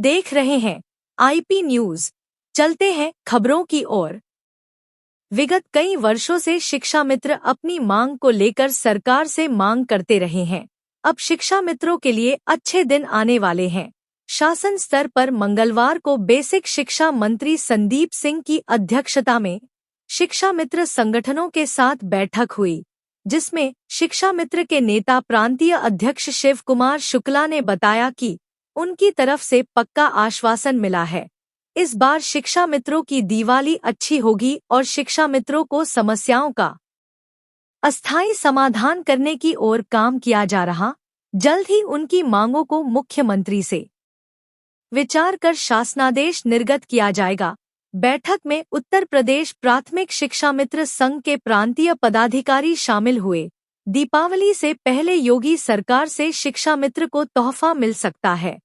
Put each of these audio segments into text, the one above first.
देख रहे हैं आईपी न्यूज। चलते हैं खबरों की ओर। विगत कई वर्षों से शिक्षा मित्र अपनी मांग को लेकर सरकार से मांग करते रहे हैं। अब शिक्षा मित्रों के लिए अच्छे दिन आने वाले हैं। शासन स्तर पर मंगलवार को बेसिक शिक्षा मंत्री संदीप सिंह की अध्यक्षता में शिक्षा मित्र संगठनों के साथ बैठक हुई, जिसमें शिक्षा मित्र के नेता प्रांतीय अध्यक्ष शिव कुमार शुक्ला ने बताया कि उनकी तरफ से पक्का आश्वासन मिला है। इस बार शिक्षा मित्रों की दिवाली अच्छी होगी और शिक्षा मित्रों को समस्याओं का अस्थायी समाधान करने की ओर काम किया जा रहा। जल्द ही उनकी मांगों को मुख्यमंत्री से विचार कर शासनादेश निर्गत किया जाएगा। बैठक में उत्तर प्रदेश प्राथमिक शिक्षा मित्र संघ के प्रांतीय पदाधिकारी शामिल हुए। दीपावली से पहले योगी सरकार से शिक्षा मित्र को तोहफा मिल सकता है।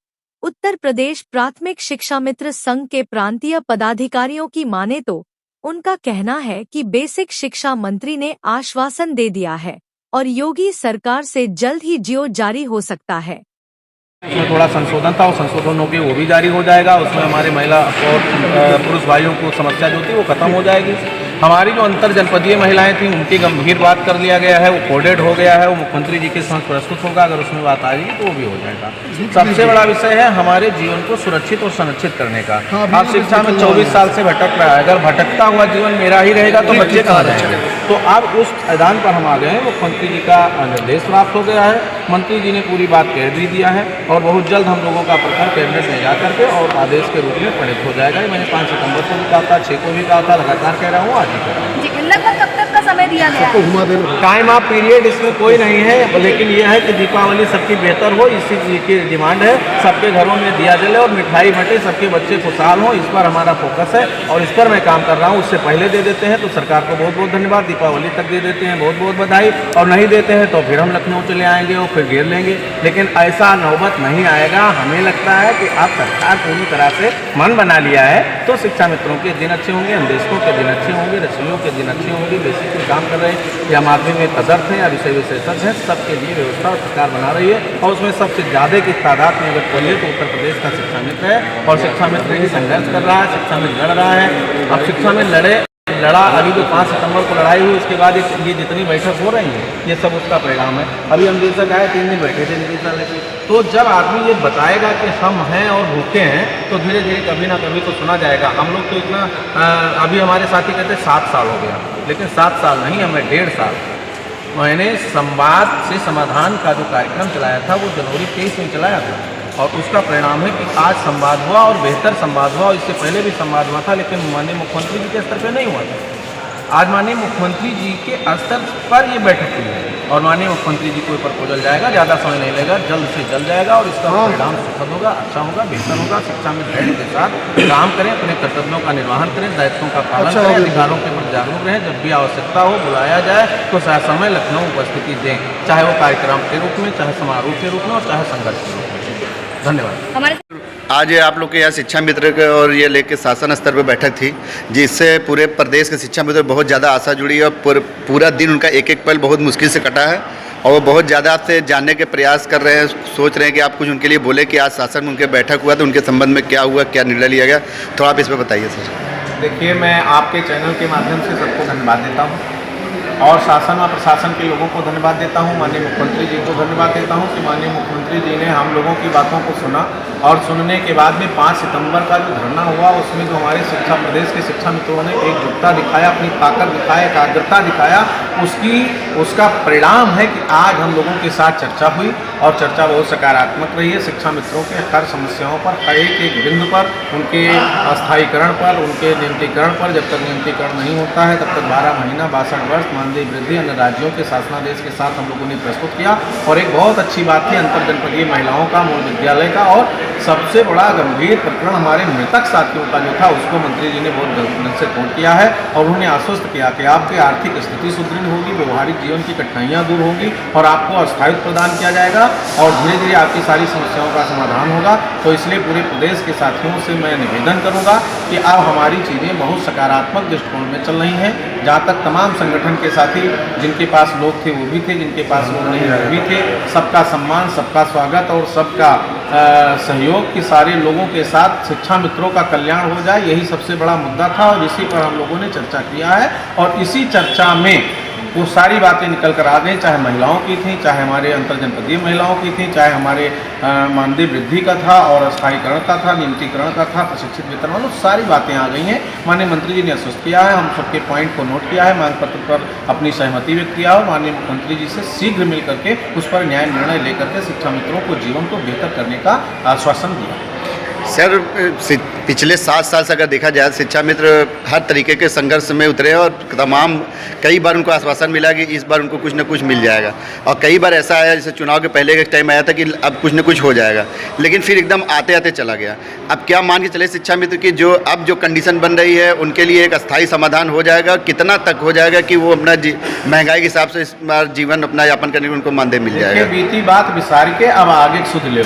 उत्तर प्रदेश प्राथमिक शिक्षा मित्र संघ के प्रांतीय पदाधिकारियों की माने तो उनका कहना है कि बेसिक शिक्षा मंत्री ने आश्वासन दे दिया है और योगी सरकार से जल्द ही जियो जारी हो सकता है। उसमें थोड़ा संशोधन था, और संशोधन होकर वो भी जारी हो जाएगा। उसमें हमारे महिला और पुरुष भाइयों को समस्या जो थी वो खत्म हो जाएगी। हमारी जो अंतर जनपदीय महिलाएं थी उनकी गंभीर बात कर लिया गया है, वो कोडेड हो गया है, वो मुख्यमंत्री जी के साथ प्रस्तुत होगा। अगर उसमें बात आ जाएगी तो वो भी हो जाएगा। सबसे बड़ा विषय है हमारे जीवन को सुरक्षित और संरक्षित करने का। आप शिक्षा में 24 साल से भटक रहा है, अगर भटकता हुआ जीवन मेरा ही रहेगा तो बच्चे कहाँ जाएंगे। तो अब उस मैदान पर हम आ गए हैं। मुख्यमंत्री जी का निर्देश प्राप्त हो गया है, मंत्री जी ने पूरी बात कह भी दिया है और बहुत जल्द हम लोगों का प्रकरण कैबिनेट में जा करके और आदेश के रूप में प्रणीत हो जाएगा। मैंने 5 सितंबर को भी कहा था, 6 को भी कहा था, लगातार कह रहा हूँ, आज ही कह रहा हूँ। लगभग कब तक का समय दिया गया है? टाइम ऑफ पीरियड इसमें कोई नहीं है, लेकिन यह है कि दीपावली सबकी बेहतर हो, इसी चीज की डिमांड है। सबके घरों में दिया जले और मिठाई बटे, सबके बच्चे खुशहाल हों, इस पर हमारा फोकस है और इस पर मैं काम कर रहा हूँ। उससे पहले दे देते हैं तो सरकार को बहुत बहुत धन्यवाद, दीपावली तक दे देते हैं बहुत बहुत बधाई, और नहीं देते हैं तो फिर हम लखनऊ चले आएंगे और फिर घेर लेंगे। लेकिन ऐसा नौबत नहीं आएगा। हमें लगता है कि अब सरकार पूरी तरह से मन बना लिया है तो शिक्षा मित्रों के दिन अच्छे होंगे, अन्वेषकों के दिन अच्छे होंगे, रसोइयों के दिन अच्छे होंगे। बेसिक में काम कर रहे हैं या माध्यमिक में तदर्थ हैं या विषय विशेषज्ञ हैं, सबके लिए व्यवस्था सरकार बना रही है। और उसमें सबसे ज़्यादा की तादाद में अगर बोलिए तो उत्तर प्रदेश का शिक्षा मित्र है और शिक्षा मित्र ही संघर्ष कर रहा है, शिक्षा में लड़ रहा है। अब शिक्षा में लड़ा अभी जो 5 सितंबर को लड़ाई हुई उसके बाद ये जितनी बैठक हो रही है ये सब उसका परिणाम है। अभी हम निदेशक आए 3 दिन बैठे थे निदेशक लेके, तो जब आदमी ये बताएगा कि हम हैं और भूखे हैं तो धीरे धीरे कभी ना कभी तो सुना जाएगा। हम लोग तो इतना अभी हमारे साथी कहते 7 साल हो गया, लेकिन 7 साल नहीं, हमें 1.5 साल। मैंने संवाद से समाधान का जो कार्यक्रम चलाया था वो जनवरी 23 में चलाया था और उसका परिणाम है कि आज संवाद हुआ और बेहतर संवाद हुआ। इससे पहले भी संवाद हुआ था लेकिन माननीय मुख्यमंत्री जी के स्तर पर नहीं हुआ था। आज माननीय मुख्यमंत्री जी के स्तर पर ये बैठक हुई है और माननीय मुख्यमंत्री जी को प्रपोजल जाएगा, ज़्यादा समय नहीं लगेगा, जल्द से जल्द जाएगा और इसका परिणाम सुखद होगा, अच्छा होगा, बेहतर होगा। शिक्षा में धैर्य के साथ काम करें, अपने कर्तव्यों का निर्वहन करें, दायित्वों का पालन करें, अधिकारों के प्रति जागरूक रहें। जब भी आवश्यकता हो बुलाया जाए तो समय लखनऊ उपस्थिति दें, चाहे वो कार्यक्रम के रूप में, चाहे समारोह के रूप में और चाहे संघर्ष के रूप में। धन्यवाद। आज आप लोग के यहाँ शिक्षा मित्र के और ये लेके शासन स्तर पर बैठक थी, जिससे पूरे प्रदेश के शिक्षा मित्र बहुत ज़्यादा आशा जुड़ी है और पूरा दिन उनका एक एक पल बहुत मुश्किल से कटा है और वो बहुत ज़्यादा आपसे जानने के प्रयास कर रहे हैं, सोच रहे हैं कि आप कुछ उनके लिए बोले कि आज शासन में उनके बैठक हुआ तो उनके संबंध में क्या हुआ, क्या निर्णय लिया गया, थोड़ा आप इस पर बताइए सर। देखिए, मैं आपके चैनल के माध्यम से सबको धन्यवाद देता हूँ और शासन और प्रशासन के लोगों को धन्यवाद देता हूँ। माननीय मुख्यमंत्री जी को धन्यवाद देता हूँ कि माननीय मुख्यमंत्री जी ने हम लोगों की बातों को सुना और सुनने के बाद में 5 सितंबर का जो धरना हुआ उसमें जो हमारे प्रदेश के शिक्षा मित्रों ने एकजुटता दिखाया, अपनी ताकत दिखाया, एकाग्रता दिखाया, उसका परिणाम है कि आज हम लोगों के साथ चर्चा हुई और चर्चा बहुत सकारात्मक रही है। शिक्षा मित्रों के हर समस्याओं पर, हर एक बिंदु पर, उनके अस्थायीकरण पर, उनके नियंत्रीकरण पर, जब तक नियंत्रीकरण नहीं होता है तब तक 12 महीना 62 वर्ष मानदेय वृद्धि अन्य राज्यों के शासनादेश के साथ हम लोगों ने प्रस्तुत किया। और एक बहुत अच्छी बात थी अंतर जनपदीय महिलाओं का मूल विद्यालय का, और सबसे बड़ा गंभीर प्रकरण हमारे मृतक साथियों का जो था उसको मंत्री जी ने बहुत गंभीरता से नोट किया है और उन्होंने आश्वस्त किया कि आपकी आर्थिक स्थिति सुदृढ़ होगी, व्यवहारिक जीवन की कठिनाइयाँ दूर होंगी और आपको स्थायित्व प्रदान किया जाएगा और धीरे धीरे आपकी सारी समस्याओं का समाधान होगा। तो इसलिए पूरे प्रदेश के साथियों से मैं निवेदन करूंगा कि अब हमारी चीज़ें बहुत सकारात्मक दृष्टिकोण में चल रही हैं। जहाँ तक तमाम संगठन के साथी जिनके पास लोग थे वो भी थे, जिनके पास लोग नहीं वो भी थे, सबका सम्मान, सबका स्वागत और सबका सहयोग कि सारे लोगों के साथ शिक्षा मित्रों का कल्याण हो जाए, यही सबसे बड़ा मुद्दा था और इसी पर हम लोगों ने चर्चा किया है। और इसी चर्चा में वो सारी बातें निकल कर आ गई, चाहे महिलाओं की थी, चाहे हमारे अंतरजनपदीय महिलाओं की थी, चाहे हमारे मानदेय वृद्धि का था और स्थायीकरण का था, नियमितीकरण का था, प्रशिक्षित वेतन वालों, सारी बातें आ गई हैं। माननीय मंत्री जी ने आश्वस्त किया है, हम सबके पॉइंट को नोट किया है, मांग पत्र पर अपनी सहमति व्यक्त किया और माननीय मुख्यमंत्री जी से शीघ्र मिल करके उस पर न्याय निर्णय लेकर के शिक्षा मित्रों को जीवन को बेहतर करने का आश्वासन दिया। सर, पिछले 7 साल से अगर देखा जाए, शिक्षा मित्र हर तरीके के संघर्ष में उतरे और कई बार उनको आश्वासन मिला कि इस बार उनको कुछ न कुछ मिल जाएगा, और कई बार ऐसा आया जैसे चुनाव के पहले के टाइम आया था कि अब कुछ न कुछ हो जाएगा, लेकिन फिर एकदम आते आते चला गया। अब क्या मान के चले शिक्षा मित्र की जो कंडीशन बन रही है उनके लिए एक अस्थायी समाधान हो जाएगा? कितना तक हो जाएगा कि वो अपना महंगाई के हिसाब से इस बार जीवन अपना यापन करने को उनको मानदेय मिल जाएगा? बीती बात विसार के अब आगे सुध ले,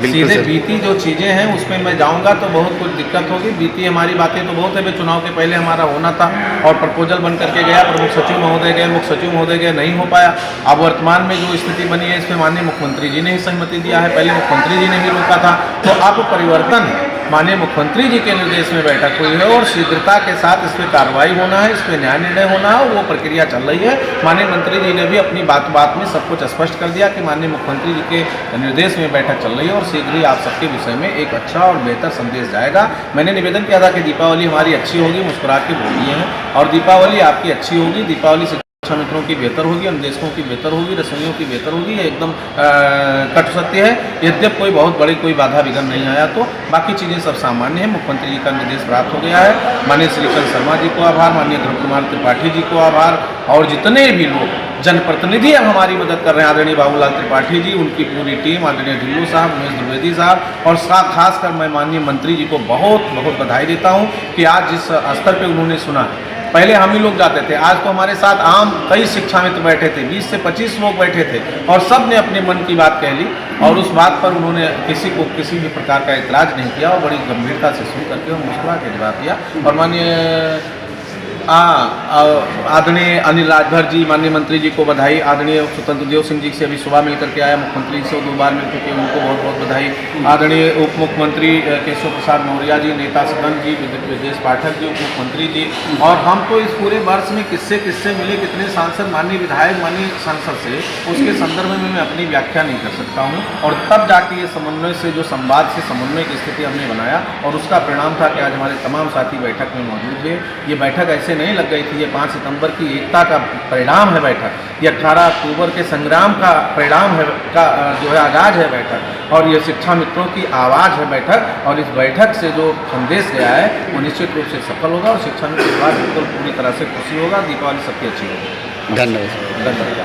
सीधे बीती जो चीज़ें हैं उसमें मैं जाऊंगा तो बहुत कुछ दिक्कत होगी। बीती हमारी बातें तो बहुत है, चुनाव के पहले हमारा होना था और प्रपोजल बन करके गया, प्रमुख सचिव महोदय गए, मुख्य सचिव महोदय गए, नहीं हो पाया। अब वर्तमान में जो स्थिति बनी है इसमें माननीय मुख्यमंत्री जी ने ही सहमति दिया है, पहले मुख्यमंत्री जी ने ही रोका था, तो अब परिवर्तन माननीय मुख्यमंत्री जी के निर्देश में बैठक हुई है और शीघ्रता के साथ इस पर कार्रवाई होना है, इस पर न्याय निर्णय होना है, वो प्रक्रिया चल रही है। माननीय मंत्री जी ने भी अपनी बात में सब कुछ स्पष्ट कर दिया कि माननीय मुख्यमंत्री जी के निर्देश में बैठक चल रही है और शीघ्र ही आप सबके विषय में एक अच्छा और बेहतर संदेश जाएगा। मैंने निवेदन किया था कि दीपावली हमारी अच्छी होगी, मुस्कुरा के बोली है, और दीपावली आपकी अच्छी होगी। दीपावली शिक्षा मित्रों की बेहतर होगी, अनुदेशकों की बेहतर होगी, रसोइयों की बेहतर होगी, ये एकदम कट सत्य है। यद्यप कोई बहुत बड़ी कोई बाधा विघ्न नहीं आया तो बाकी चीज़ें सब सामान्य है। मुख्यमंत्री जी का निर्देश प्राप्त हो गया है। माननीय श्रीकांत शर्मा जी को आभार, माननीय ध्रुव कुमार त्रिपाठी जी को आभार, और जितने भी लोग जनप्रतिनिधि अब हमारी मदद कर रहे हैं, आदरणीय बाबूलाल त्रिपाठी जी, उनकी पूरी टीम, आदरणीय ढिल्लो साहब, उमेश द्विवेदी साहब, और खासकर मैं माननीय मंत्री जी को बहुत बहुत बधाई देता हूँ कि आज जिस स्तर पर उन्होंने सुना। पहले हम ही लोग जाते थे, आज तो हमारे साथ आम कई शिक्षा मित्र बैठे थे, 20 से 25 लोग बैठे थे और सब ने अपने मन की बात कह ली और उस बात पर उन्होंने किसी को किसी भी प्रकार का इतराज़ नहीं किया और बड़ी गंभीरता से सुन करके और मुस्कुरा के जवाब दिया। और माननीय आदरणीय अनिल राजभर जी, माननीय मंत्री जी को बधाई। आदरणीय स्वतंत्र देव सिंह जी से अभी सुबह मिल करके आया, मुख्यमंत्री से 2 बार मिल चुके, उनको बहुत बहुत बधाई। आदरणीय उप मुख्यमंत्री केशव प्रसाद मौर्य जी, नेता सदन जी, विदेश पाठक जी, उप मुख्यमंत्री जी, और हम तो इस पूरे वर्ष में किससे मिले, कितने सांसद, माननीय विधायक, माननीय सांसद से, उसके संदर्भ में मैं अपनी व्याख्या नहीं कर सकता हूँ। और तब जाके ये समन्वय से जो संवाद से समन्वय की स्थिति हमने बनाया और उसका परिणाम था कि आज हमारे तमाम साथी बैठक में मौजूद थे। ये बैठक ऐसे नहीं लग गई थी, ये 5 सितंबर की एकता का परिणाम है बैठक, ये 18 अक्टूबर के संग्राम का परिणाम है, जो है आगाज है बैठक, और ये शिक्षा मित्रों की आवाज़ है बैठक। और इस बैठक से जो संदेश गया है वो निश्चित रूप से सफल होगा और शिक्षा मित्र के बाद बिल्कुल पूरी तरह से खुशी होगा। दीपावली सबकी अच्छी होगी। धन्यवाद।